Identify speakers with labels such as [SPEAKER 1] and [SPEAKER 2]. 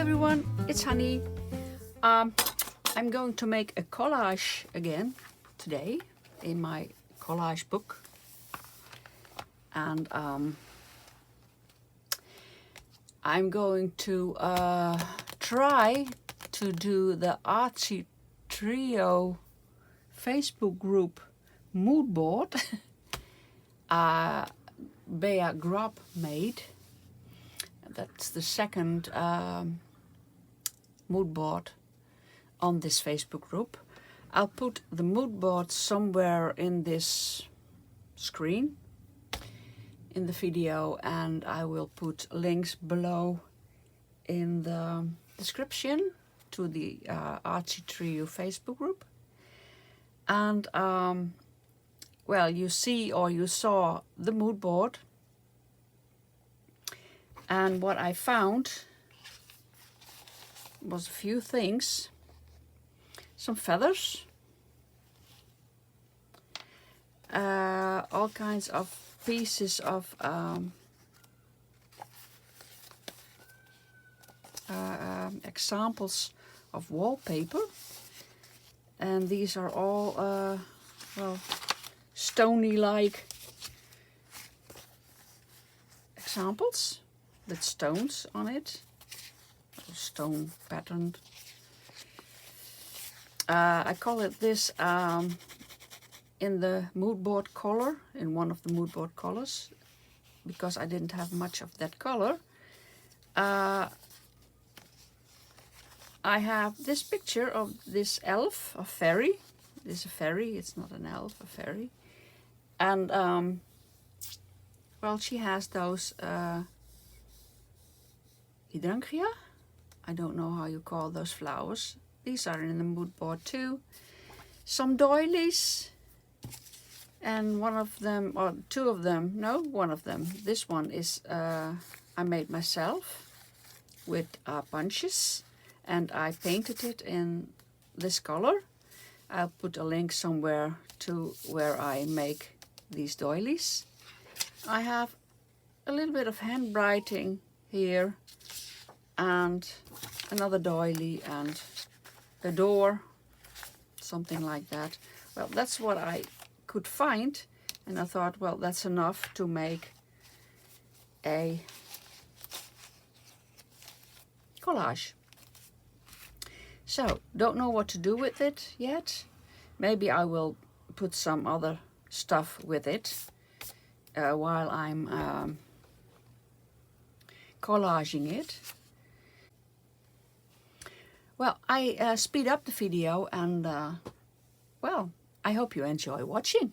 [SPEAKER 1] everyone, it's Hanny. I'm going to make a collage again today in my collage book, and I'm going to try to do the ArtsyTrio Facebook group mood board Bea Grob made. That's the second mood board on this Facebook group. I'll put the mood board somewhere in this screen in the video, and I will put links below in the description to the ArtsyTrio Facebook group. And well, you see, or you saw the mood board, and what I found was a few things. Some feathers, all kinds of pieces of examples of wallpaper, and these are all well, stony-like examples with stones on it, stone patterned. I call it this in the mood board color, in one of the mood board colors, because I didn't have much of that color. I have this picture of this elf, a fairy. This is a fairy, it's not an elf, a fairy. And well, she has those hydrangea. I don't know how you call those flowers. These are in the mood board too. Some doilies, and one of them, or two of them, no, one of them. This one is I made myself with bunches, and I painted it in this color. I'll put a link somewhere to where I make these doilies. I have a little bit of handwriting here, and another doily, and a door, something like that. Well, that's what I could find, and I thought, well, that's enough to make a collage. So, don't know what to do with it yet. Maybe I will put some other stuff with it while I'm collaging it. Well, I speed up the video, and well, I hope you enjoy watching.